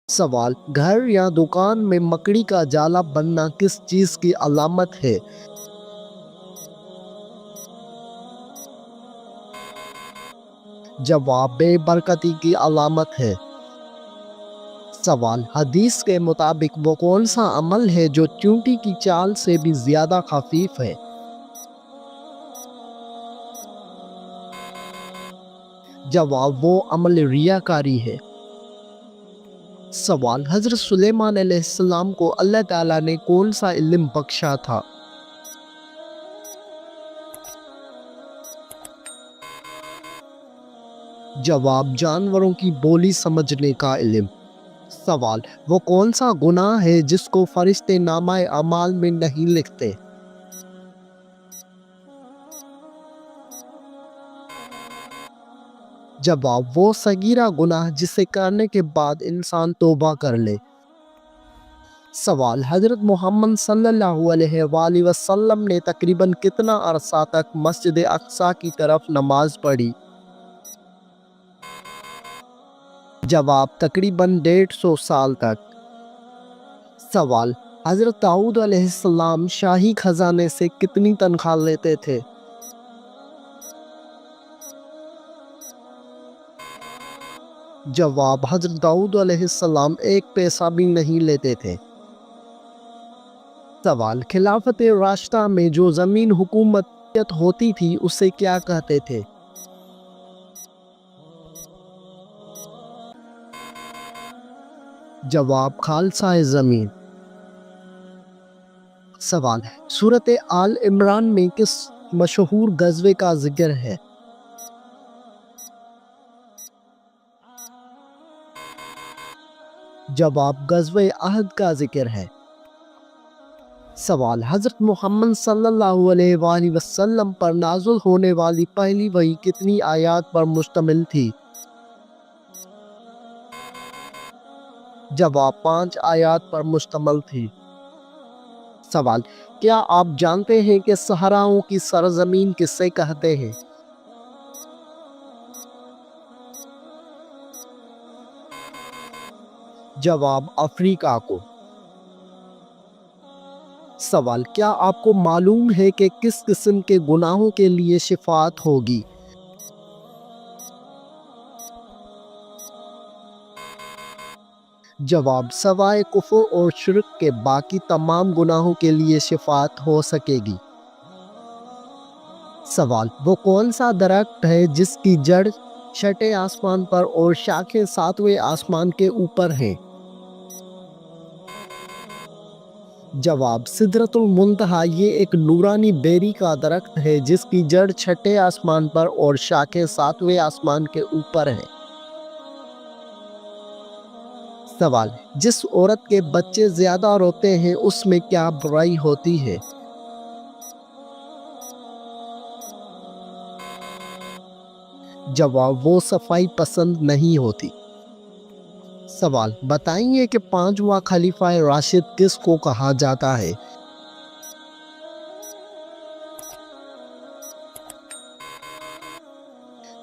سوال: گھر یا دکان میں مکڑی کا جالا بننا کس چیز کی علامت ہے؟ جواب: بے برکتی کی علامت ہے۔ سوال: حدیث کے مطابق وہ کون سا عمل ہے جو چیونٹی کی چال سے بھی زیادہ خفیف ہے؟ جواب: وہ عمل ریاکاری ہے۔ سوال: حضرت سلیمان علیہ السلام کو اللہ تعالیٰ نے کون سا علم بخشا تھا؟ جواب: جانوروں کی بولی سمجھنے کا علم۔ سوال: وہ کون سا گناہ ہے جس کو فرشتے نامہ اعمال میں نہیں لکھتے؟ جواب: وہ صغیرہ گناہ جسے کرنے کے بعد انسان توبہ کر لے۔ سوال: حضرت محمد صلی اللہ علیہ وآلہ وسلم نے تقریباً کتنا عرصہ تک مسجد اقصیٰ کی طرف نماز پڑھی؟ جواب: تقریباً 150 سال تک۔ سوال: حضرت داؤد علیہ السلام شاہی خزانے سے کتنی تنخواہ لیتے تھے؟ جواب: حضرت داؤد علیہ السلام 1 پیسہ بھی نہیں لیتے تھے۔ سوال: خلافت راشدہ میں جو زمین حکومت ہوتی تھی اسے کیا کہتے تھے؟ جواب: خالصہ زمین۔ سوال: سورۃ آل عمران میں کس مشہور غزوے کا ذکر ہے؟ جواب: غزوہ احد کا ذکر ہے۔ سوال: حضرت محمد صلی اللہ علیہ وآلہ وسلم پر نازل ہونے والی پہلی وحی کتنی آیات پر مشتمل تھی؟ جواب: 5 آیات پر مشتمل تھی۔ سوال: کیا آپ جانتے ہیں کہ صحراؤں کی سرزمین کسے کہتے ہیں؟ جواب: افریقہ کو۔ سوال: کیا آپ کو معلوم ہے کہ کس قسم کے گناہوں کے لیے شفاعت ہوگی؟ جواب: سوائے کفر اور شرک کے باقی تمام گناہوں کے لیے شفاعت ہو سکے گی۔ سوال: وہ کون سا درخت ہے جس کی جڑ 6 آسمان پر اور شاخیں 7ویں آسمان کے اوپر ہیں؟ جواب: سدرۃ المنتہیٰ۔ یہ ایک نورانی بیری کا درخت ہے جس کی جڑ 6 آسمان پر اور شاخیں 7ویں آسمان کے اوپر ہیں۔ سوال: جس عورت کے بچے زیادہ روتے ہیں اس میں کیا برائی ہوتی ہے؟ جواب: وہ صفائی پسند نہیں ہوتی۔ سوال: بتائیے کہ 5واں خلیفہ راشد کس کو کہا جاتا ہے؟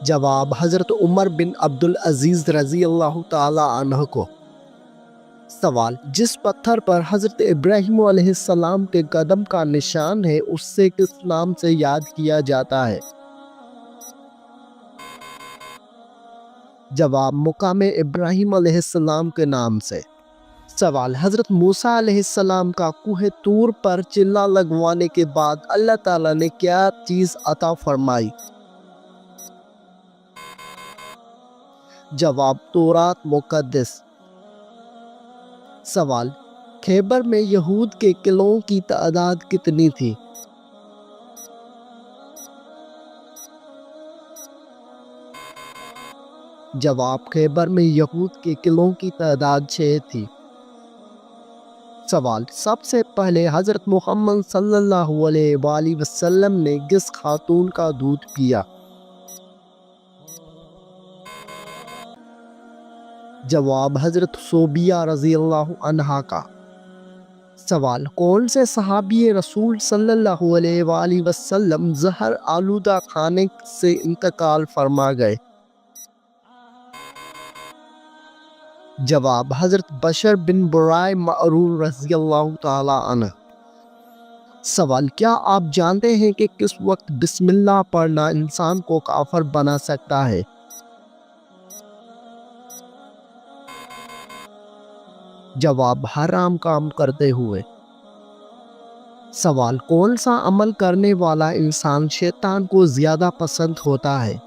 جواب: حضرت عمر بن عبدالعزیز رضی اللہ تعالی عنہ کو۔ سوال: جس پتھر پر حضرت ابراہیم علیہ السلام کے قدم کا نشان ہے اسے کس نام سے یاد کیا جاتا ہے؟ جواب: مقام ابراہیم علیہ السلام کے نام سے۔ سوال: حضرت موسیٰ علیہ السلام کا کوہ طور پر چلہ لگوانے کے بعد اللہ تعالیٰ نے کیا چیز عطا فرمائی؟ جواب: تورات مقدس۔ سوال: خیبر میں یہود کے قلعوں کی تعداد کتنی تھی؟ جواب: خیبر میں یہود کے قلعوں کی تعداد 6 تھی۔ سوال: سب سے پہلے حضرت محمد صلی اللہ علیہ وآلہ وسلم نے کس خاتون کا دودھ پیا؟ جواب: حضرت صوبیہ رضی اللہ عنہا کا۔ سوال: کون سے صحابی رسول صلی اللہ علیہ وآلہ وسلم زہر آلودہ کھانے سے انتقال فرما گئے؟ جواب حضرت بشر بن برائے معرور رضی اللہ تعالی عنہ۔ سوال، کیا آپ جانتے ہیں کہ کس وقت بسم اللہ پڑھنا انسان کو کافر بنا سکتا ہے؟ جواب، حرام کام کرتے ہوئے۔ سوال، کون سا عمل کرنے والا انسان شیطان کو زیادہ پسند ہوتا ہے؟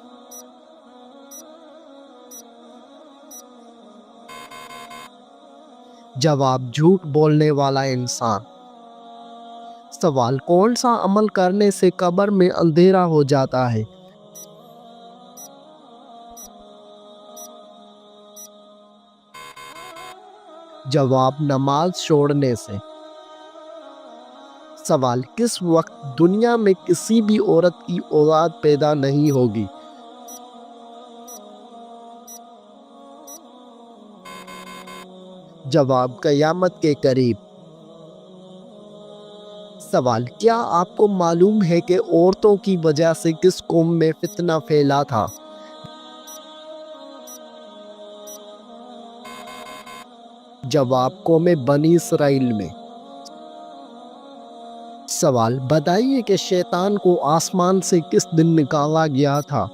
جواب، جھوٹ بولنے والا انسان۔ سوال، کون سا عمل کرنے سے قبر میں اندھیرا ہو جاتا ہے؟ جواب، نماز چھوڑنے سے۔ سوال، کس وقت دنیا میں کسی بھی عورت کی اولاد پیدا نہیں ہوگی؟ جواب، قیامت کے قریب۔ سوال، کیا آپ کو معلوم ہے کہ عورتوں کی وجہ سے کس قوم میں فتنہ پھیلا تھا؟ جواب، قوم بنی اسرائیل میں۔ سوال، بتائیے کہ شیطان کو آسمان سے کس دن نکالا گیا تھا؟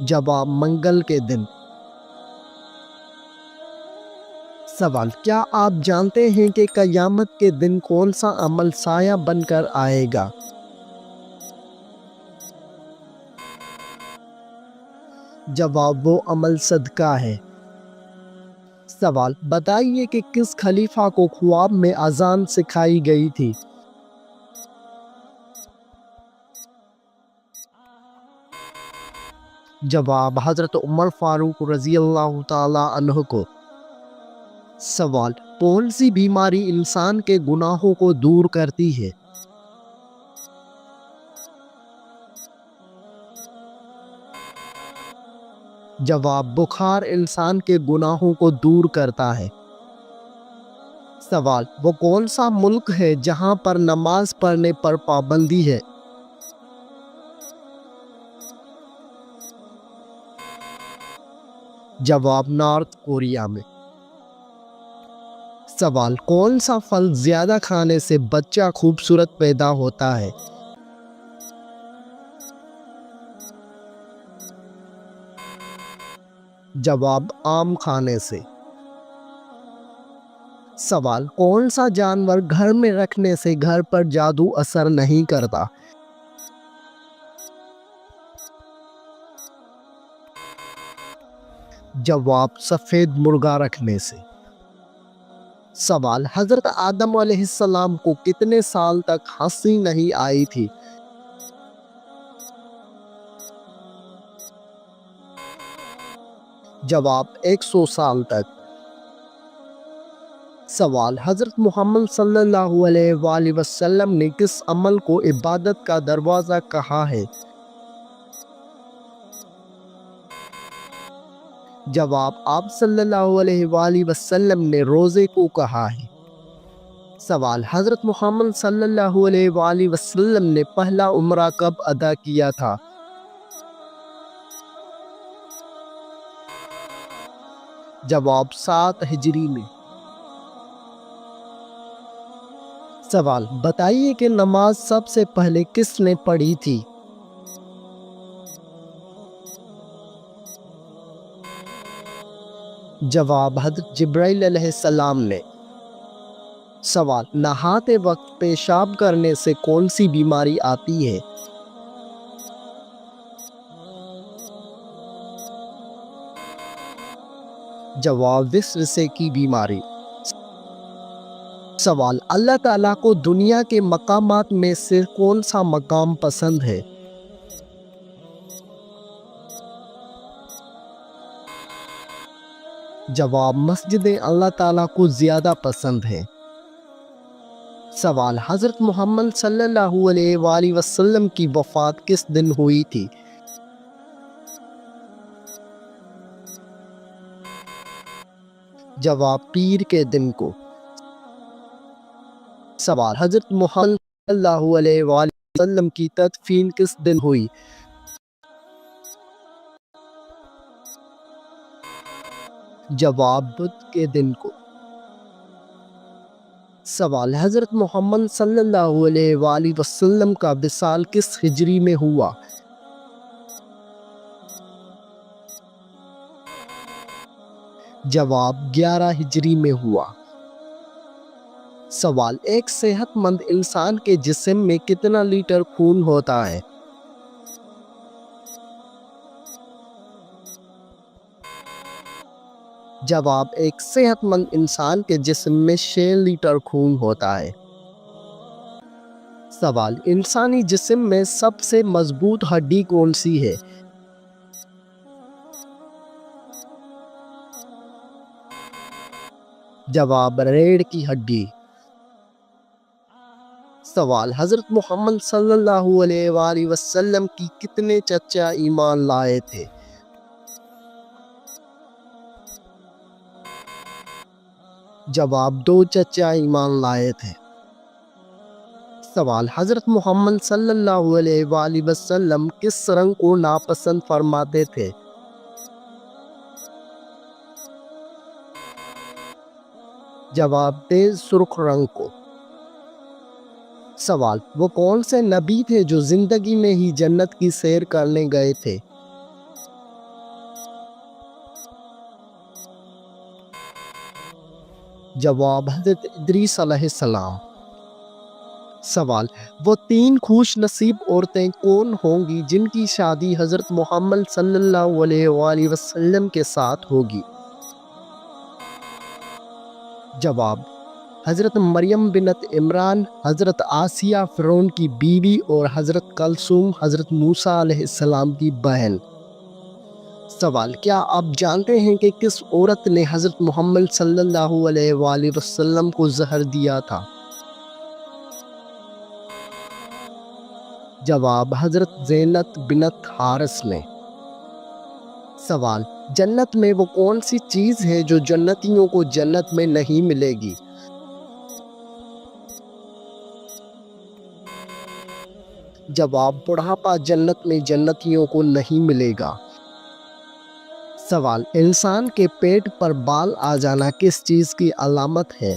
جواب، منگل کے دن۔ سوال، کیا آپ جانتے ہیں کہ قیامت کے دن کون سا عمل سایہ بن کر آئے گا؟ جواب، وہ عمل صدقہ ہے۔ سوال، بتائیے کہ کس خلیفہ کو خواب میں اذان سکھائی گئی تھی؟ جواب، حضرت عمر فاروق رضی اللہ تعالی عنہ کو۔ سوال، کون سی بیماری انسان کے گناہوں کو دور کرتی ہے؟ جواب، بخار انسان کے گناہوں کو دور کرتا ہے۔ سوال، وہ کون سا ملک ہے جہاں پر نماز پڑھنے پر پابندی ہے؟ جواب، نارتھ کوریا میں۔ سوال، کون سا پھل زیادہ کھانے سے بچہ خوبصورت پیدا ہوتا ہے؟ جواب، آم کھانے سے۔ سوال، کون سا جانور گھر میں رکھنے سے گھر پر جادو اثر نہیں کرتا؟ جواب، سفید مرغا رکھنے سے۔ سوال، حضرت آدم علیہ السلام کو کتنے سال تک ہنسی نہیں آئی تھی؟ جواب، 100 سال تک۔ سوال، حضرت محمد صلی اللہ علیہ وآلہ وسلم نے کس عمل کو عبادت کا دروازہ کہا ہے؟ جواب، آپ صلی اللہ علیہ وآلہ وسلم نے روزے کو کہا ہے۔ سوال، حضرت محمد صلی اللہ علیہ وآلہ وسلم نے پہلا عمرہ کب ادا کیا تھا؟ جواب، 7 ہجری میں۔ سوال، بتائیے کہ نماز سب سے پہلے کس نے پڑھی تھی؟ جواب، حضرت جبرائیل علیہ السلام نے۔ سوال، نہاتے وقت پیشاب کرنے سے کون سی بیماری آتی ہے؟ جواب، وسوسے کی بیماری۔ سوال، اللہ تعالیٰ کو دنیا کے مقامات میں سے کون سا مقام پسند ہے؟ جواب، مسجدیں اللہ تعالیٰ کو زیادہ پسند ہے۔ سوال، حضرت محمد صلی اللہ علیہ وآلہ وسلم کی وفات کس دن ہوئی تھی؟ جواب، پیر کے دن کو۔ سوال، حضرت محمد صلی اللہ علیہ وآلہ وسلم کی تدفین کس دن ہوئی؟ جواب بدھ کے دن کو۔ سوال حضرت محمد صلی اللہ علیہ وآلہ وسلم کا وصال کس ہجری میں ہوا؟ جواب 11 ہجری میں ہوا۔ سوال ایک صحت مند انسان کے جسم میں کتنا لیٹر خون ہوتا ہے؟ جواب ایک صحت مند انسان کے جسم میں 6 لیٹر خون ہوتا ہے۔ سوال انسانی جسم میں سب سے مضبوط ہڈی کون سی ہے؟ جواب ریڑھ کی ہڈی۔ سوال حضرت محمد صلی اللہ علیہ وآلہ وسلم کی کتنے چچا ایمان لائے تھے؟ جواب 2 چچا ایمان لائے تھے۔ سوال حضرت محمد صلی اللہ علیہ وآلہ وسلم کس رنگ کو ناپسند فرماتے تھے؟ جواب تیز سرخ رنگ کو۔ سوال وہ کون سے نبی تھے جو زندگی میں ہی جنت کی سیر کرنے گئے تھے؟ جواب حضرت ادریس علیہ السلام۔ سوال وہ 3 خوش نصیب عورتیں کون ہوں گی جن کی شادی حضرت محمد صلی اللہ علیہ وآلہ وسلم کے ساتھ ہوگی؟ جواب حضرت مریم بنت عمران، حضرت آسیہ فرعون کی بیوی اور حضرت کلثوم حضرت موسیٰ علیہ السلام کی بہن۔ سوال کیا آپ جانتے ہیں کہ کس عورت نے حضرت محمد صلی اللہ علیہ وآلہ وسلم کو زہر دیا تھا؟ جواب حضرت زینب بنت حارث نے۔ سوال جنت میں وہ کون سی چیز ہے جو جنتیوں کو جنت میں نہیں ملے گی؟ جواب بڑھاپا جنت میں جنتیوں کو نہیں ملے گا۔ سوال انسان کے پیٹ پر بال آ جانا کس چیز کی علامت ہے؟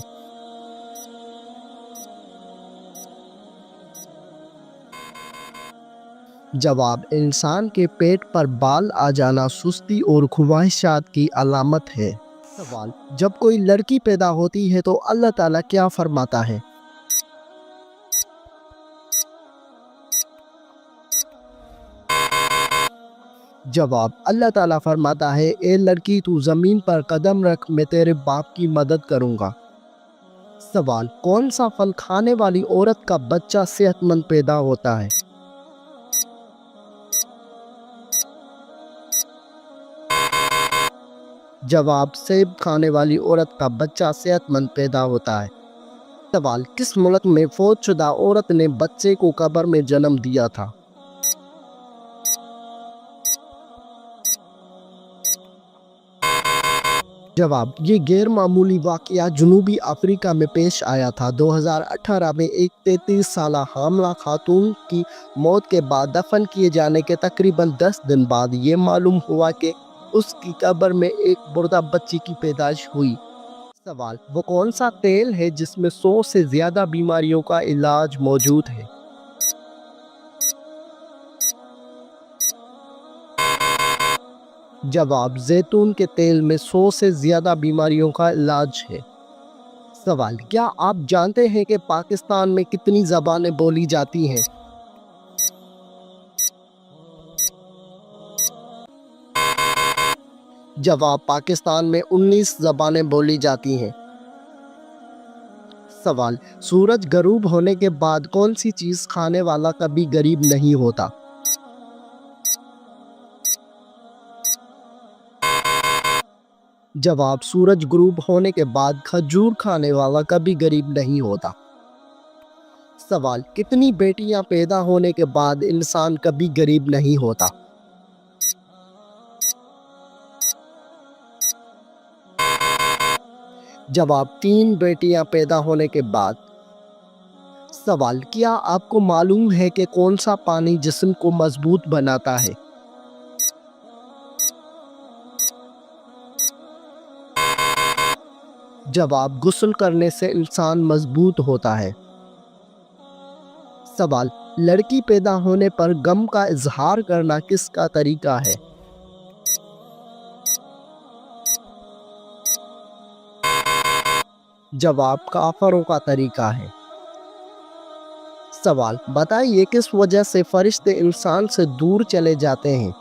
جواب انسان کے پیٹ پر بال آ جانا سستی اور خواہشات کی علامت ہے۔ سوال جب کوئی لڑکی پیدا ہوتی ہے تو اللہ تعالیٰ کیا فرماتا ہے؟ جواب اللہ تعالیٰ فرماتا ہے اے لڑکی تو زمین پر قدم رکھ، میں تیرے باپ کی مدد کروں گا۔ سوال کون سا پھل کھانے والی عورت کا بچہ صحت مند پیدا ہوتا ہے؟ جواب سیب کھانے والی عورت کا بچہ صحت مند پیدا ہوتا ہے۔ سوال کس ملک میں فوت شدہ عورت نے بچے کو قبر میں جنم دیا تھا؟ جواب یہ غیر معمولی واقعہ جنوبی افریقہ میں پیش آیا تھا۔ 2018 میں ایک 33 سالہ حاملہ خاتون کی موت کے بعد دفن کیے جانے کے تقریباً 10 دن بعد یہ معلوم ہوا کہ اس کی قبر میں ایک مردہ بچی کی پیدائش ہوئی۔ سوال وہ کون سا تیل ہے جس میں 100 سے زیادہ بیماریوں کا علاج موجود ہے؟ جواب زیتون کے تیل میں 100 سے زیادہ بیماریوں کا علاج ہے۔ سوال کیا آپ جانتے ہیں کہ پاکستان میں کتنی زبانیں بولی جاتی ہیں؟ جواب پاکستان میں 19 زبانیں بولی جاتی ہیں۔ سوال سورج غروب ہونے کے بعد کون سی چیز کھانے والا کبھی غریب نہیں ہوتا؟ جواب سورج غروب ہونے کے بعد کھجور کھانے والا کبھی غریب نہیں ہوتا۔ سوال کتنی بیٹیاں پیدا ہونے کے بعد انسان کبھی غریب نہیں ہوتا؟ جواب 3 بیٹیاں پیدا ہونے کے بعد۔ سوال کیا آپ کو معلوم ہے کہ کون سا پانی جسم کو مضبوط بناتا ہے؟ جواب: غسل کرنے سے انسان مضبوط ہوتا ہے۔ سوال: لڑکی پیدا ہونے پر غم کا اظہار کرنا کس کا طریقہ ہے؟ جواب: کافروں کا طریقہ ہے۔ سوال: بتائیے کس وجہ سے فرشتے انسان سے دور چلے جاتے ہیں؟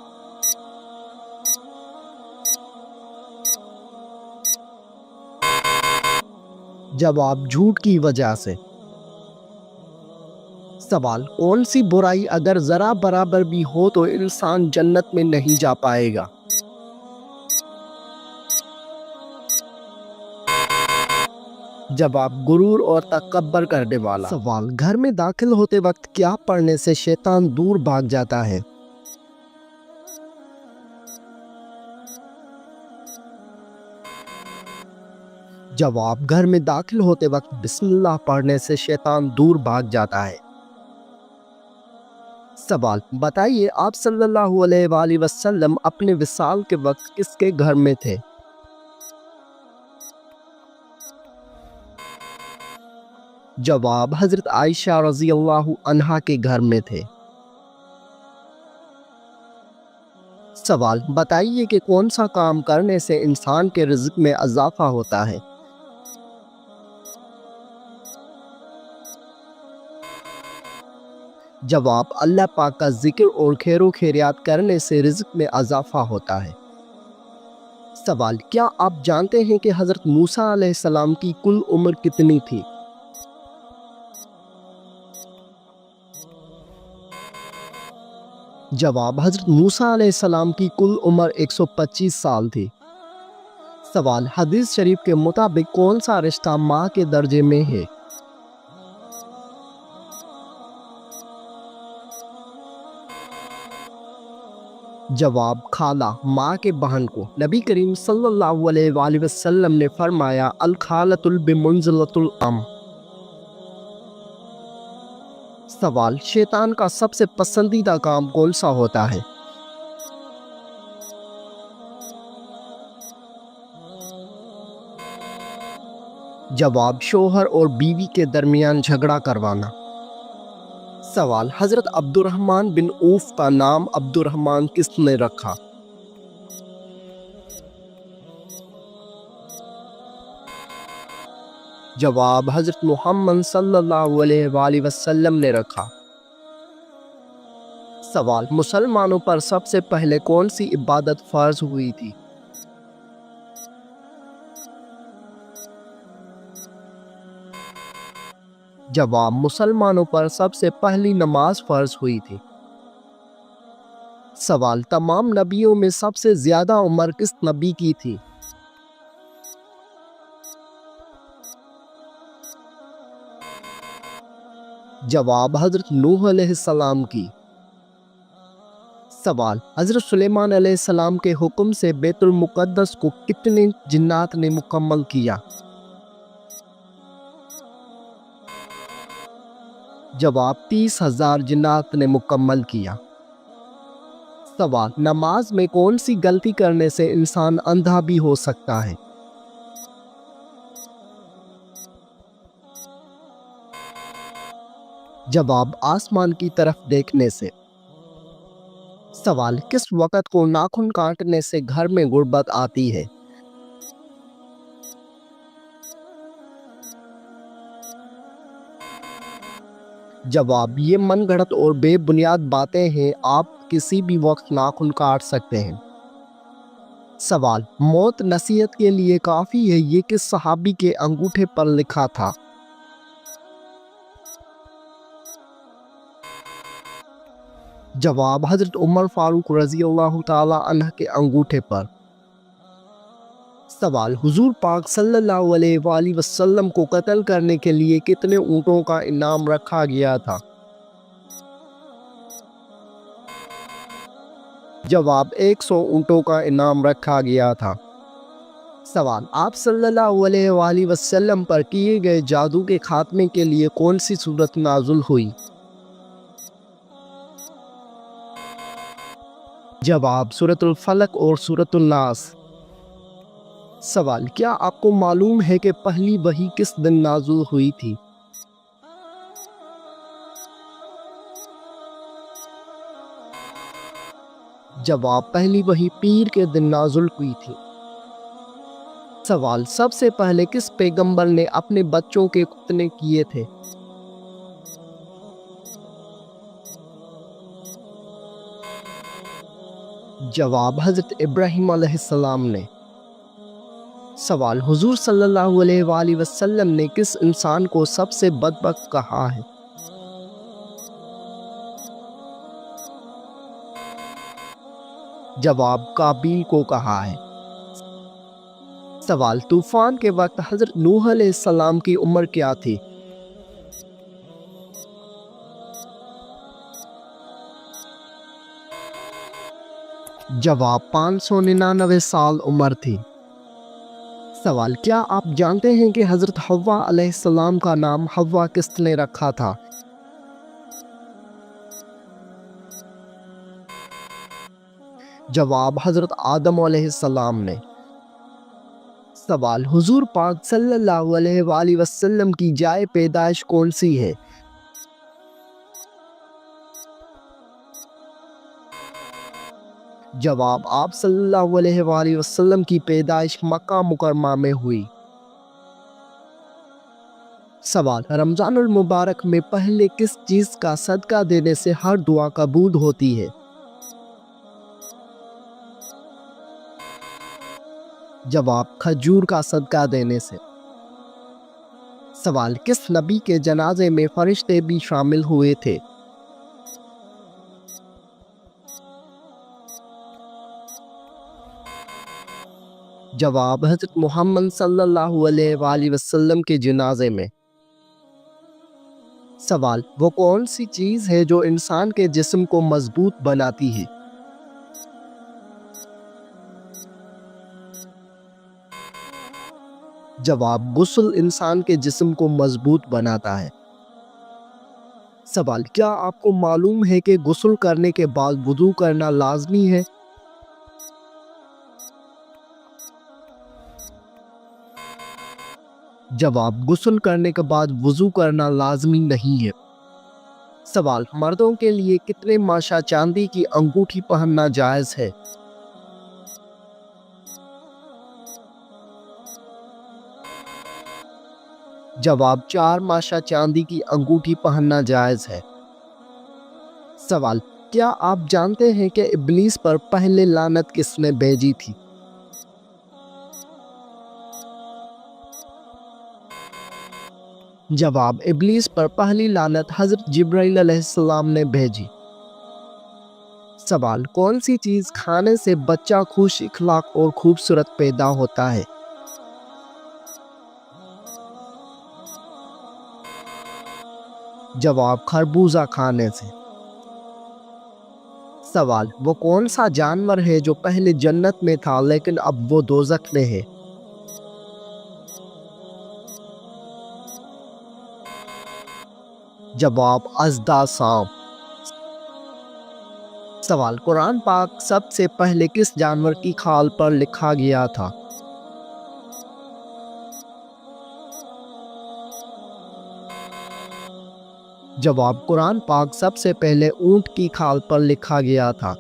جواب: جھوٹ کی وجہ سے۔ سوال: کون سی برائی اگر ذرا برابر بھی ہو تو انسان جنت میں نہیں جا پائے گا؟ جواب: غرور اور تکبر کرنے والا۔ سوال: گھر میں داخل ہوتے وقت کیا پڑھنے سے شیطان دور بھاگ جاتا ہے؟ جواب: گھر میں داخل ہوتے وقت بسم اللہ پڑھنے سے شیطان دور بھاگ جاتا ہے۔ سوال: بتائیے آپ صلی اللہ علیہ وآلہ وسلم اپنے وصال کے وقت کس کے گھر میں تھے؟ جواب: حضرت عائشہ رضی اللہ عنہا کے گھر میں تھے۔ سوال: بتائیے کہ کون سا کام کرنے سے انسان کے رزق میں اضافہ ہوتا ہے؟ جواب: اللہ پاک کا ذکر اور خیر و خیریات کرنے سے رزق میں اضافہ ہوتا ہے۔ سوال: کیا آپ جانتے ہیں کہ حضرت موسیٰ علیہ السلام کی کل عمر کتنی تھی؟ جواب: حضرت موسیٰ علیہ السلام کی کل عمر 125 سال تھی۔ سوال: حدیث شریف کے مطابق کون سا رشتہ ماں کے درجے میں ہے؟ جواب: خالہ، ماں کے بہن کو۔ نبی کریم صلی اللہ علیہ وآلہ وسلم نے فرمایا الخالۃ بمنزلۃ الام۔ سوال: شیطان کا سب سے پسندیدہ کام کون سا ہوتا ہے؟ جواب: شوہر اور بیوی کے درمیان جھگڑا کروانا۔ سوال: حضرت عبد الرحمن بن عوف کا نام عبد الرحمن کس نے رکھا؟ جواب: حضرت محمد صلی اللہ علیہ وآلہ وسلم نے رکھا۔ سوال: مسلمانوں پر سب سے پہلے کون سی عبادت فرض ہوئی تھی؟ جواب: مسلمانوں پر سب سے پہلی نماز فرض ہوئی تھی۔ سوال: تمام نبیوں میں سب سے زیادہ عمر کس نبی کی تھی؟ جواب: حضرت نوح علیہ السلام کی۔ سوال: حضرت سلیمان علیہ السلام کے حکم سے بیت المقدس کو کتنے جنات نے مکمل کیا؟ جواب: 30,000 جنات نے مکمل کیا۔ سوال: نماز میں کون سی غلطی کرنے سے انسان اندھا بھی ہو سکتا ہے؟ جواب: آسمان کی طرف دیکھنے سے۔ سوال: کس وقت کو ناخن کاٹنے سے گھر میں غربت آتی ہے؟ جواب: یہ من گھڑت اور بے بنیاد باتیں ہیں، آپ کسی بھی وقت ناخن کاٹ سکتے ہیں۔ سوال: موت نصیحت کے لیے کافی ہے، یہ کس صحابی کے انگوٹھے پر لکھا تھا؟ جواب: حضرت عمر فاروق رضی اللہ تعالی عنہ کے انگوٹھے پر۔ سوال: حضور پاک صلی اللہ علیہ وآلہ وسلم کو قتل کرنے کے لیے کتنے اونٹوں کا انعام رکھا گیا تھا؟ جواب: 100 اونٹوں کا انعام رکھا گیا تھا۔ سوال: آپ صلی اللہ علیہ وآلہ وسلم پر کیے گئے جادو کے خاتمے کے لیے کون سی سورت نازل ہوئی؟ جواب: سورۃ الفلق اور سورۃ الناس۔ سوال: کیا آپ کو معلوم ہے کہ پہلی وحی کس دن نازل ہوئی تھی؟ جواب: پہلی وحی پیر کے دن نازل ہوئی تھی۔ سوال: سب سے پہلے کس پیغمبر نے اپنے بچوں کے ختنے کیے تھے؟ جواب: حضرت ابراہیم علیہ السلام نے۔ سوال: حضور صلی اللہ علیہ وآلہ وسلم نے کس انسان کو سب سے بدبخت کہا ہے؟ جواب: قابیل کو کہا ہے۔ سوال: طوفان کے وقت حضرت نوح علیہ السلام کی عمر کیا تھی؟ جواب: 599 سال عمر تھی۔ سوال: کیا آپ جانتے ہیں کہ حضرت حوا علیہ السلام کا نام حوا کس نے رکھا تھا؟ جواب: حضرت آدم علیہ السلام نے۔ سوال: حضور پاک صلی اللہ علیہ وآلہ وسلم کی جائے پیدائش کون سی ہے؟ جواب: آپ صلی اللہ علیہ وآلہ وسلم کی پیدائش مکہ مکرمہ میں ہوئی۔ سوال: رمضان المبارک میں پہلے کس چیز کا صدقہ دینے سے ہر دعا قبول ہوتی ہے؟ جواب: کھجور کا صدقہ دینے سے۔ سوال: کس نبی کے جنازے میں فرشتے بھی شامل ہوئے تھے؟ جواب: حضرت محمد صلی اللہ علیہ وآلہ وسلم کے جنازے میں۔ سوال: وہ کون سی چیز ہے جو انسان کے جسم کو مضبوط بناتی ہے؟ جواب: غسل انسان کے جسم کو مضبوط بناتا ہے۔ سوال: کیا آپ کو معلوم ہے کہ غسل کرنے کے بعد وضو کرنا لازمی ہے؟ جواب: غسل کرنے کے بعد وضو کرنا لازمی نہیں ہے۔ سوال: مردوں کے لیے کتنے ماشا چاندی کی انگوٹھی پہننا جائز ہے؟ جواب: 4 ماشا چاندی کی انگوٹھی پہننا جائز ہے۔ سوال: کیا آپ جانتے ہیں کہ ابلیس پر پہلے لعنت کس نے بھیجی تھی؟ جواب: ابلیس پر پہلی لعنت حضرت جبرائیل علیہ السلام نے بھیجی۔ سوال: کون سی چیز کھانے سے بچہ خوش اخلاق اور خوبصورت پیدا ہوتا ہے؟ جواب: خربوزہ کھانے سے۔ سوال: وہ کون سا جانور ہے جو پہلے جنت میں تھا لیکن اب وہ دوزخ میں ہے؟ جواب: اژدھا سانپ۔ سوال: قرآن پاک سب سے پہلے کس جانور کی کھال پر لکھا گیا تھا؟ جواب: قرآن پاک سب سے پہلے اونٹ کی کھال پر لکھا گیا تھا۔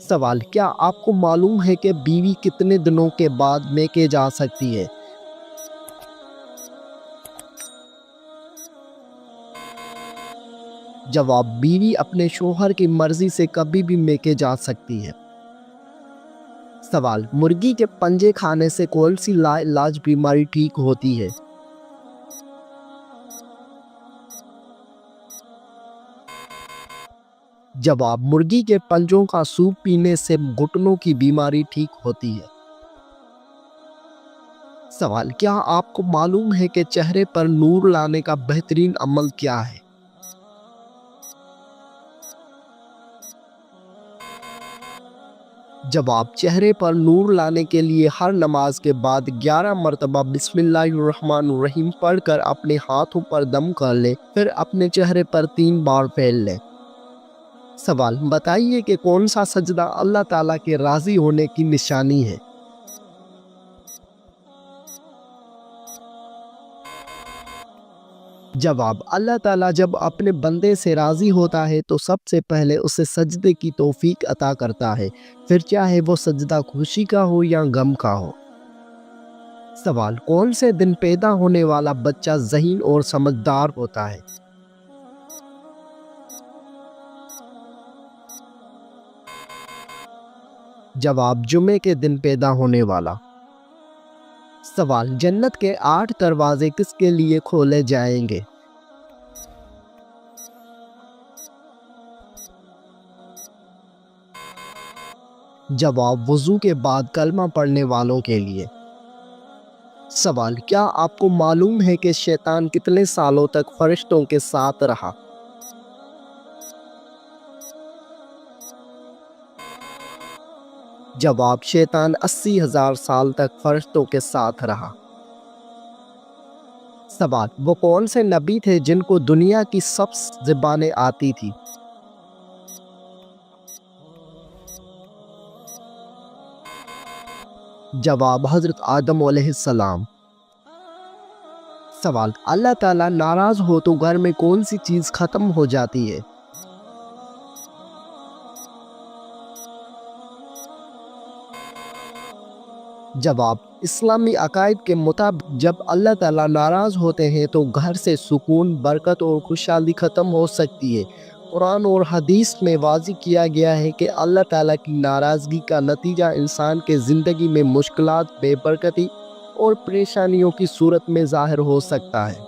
سوال: کیا آپ کو معلوم ہے کہ بیوی کتنے دنوں کے بعد میکے جا سکتی ہے؟ جواب: بیوی اپنے شوہر کی مرضی سے کبھی بھی میکے جا سکتی ہے۔ سوال: مرغی کے پنجے کھانے سے کون سی لا علاج بیماری ٹھیک ہوتی ہے؟ جواب: مرغی کے پنجوں کا سوپ پینے سے گھٹنوں کی بیماری ٹھیک ہوتی ہے۔ سوال: کیا آپ کو معلوم ہے کہ چہرے پر نور لانے کا بہترین عمل کیا ہے؟ جواب: چہرے پر نور لانے کے لیے ہر نماز کے بعد 11 مرتبہ بسم اللہ الرحمن الرحیم پڑھ کر اپنے ہاتھوں پر دم کر لے، پھر اپنے چہرے پر 3 بار پھیل لے۔ سوال: بتائیے کہ کون سا سجدہ اللہ تعالیٰ کے راضی ہونے کی نشانی ہے؟ جواب: اللہ تعالیٰ جب اپنے بندے سے راضی ہوتا ہے تو سب سے پہلے اسے سجدے کی توفیق عطا کرتا ہے، پھر چاہے وہ سجدہ خوشی کا ہو یا غم کا ہو۔ سوال: کون سے دن پیدا ہونے والا بچہ ذہین اور سمجھدار ہوتا ہے؟ جواب: جمعے کے دن پیدا ہونے والا۔ سوال: جنت کے 8 دروازے کس کے لیے کھولے جائیں گے؟ جواب: وضو کے بعد کلمہ پڑھنے والوں کے لیے۔ سوال: کیا آپ کو معلوم ہے کہ شیطان کتنے سالوں تک فرشتوں کے ساتھ رہا؟ جواب: شیطان 80,000 سال تک فرشتوں کے ساتھ رہا۔ سوال: وہ کون سے نبی تھے جن کو دنیا کی سب زبانیں آتی تھی؟ جواب: حضرت آدم علیہ السلام۔ سوال: اللہ تعالیٰ ناراض ہو تو گھر میں کون سی چیز ختم ہو جاتی ہے؟ جواب: اسلامی عقائد کے مطابق جب اللہ تعالیٰ ناراض ہوتے ہیں تو گھر سے سکون، برکت اور خوشحالی ختم ہو سکتی ہے۔ قرآن اور حدیث میں واضح کیا گیا ہے کہ اللہ تعالیٰ کی ناراضگی کا نتیجہ انسان کے زندگی میں مشکلات، بے برکتی اور پریشانیوں کی صورت میں ظاہر ہو سکتا ہے۔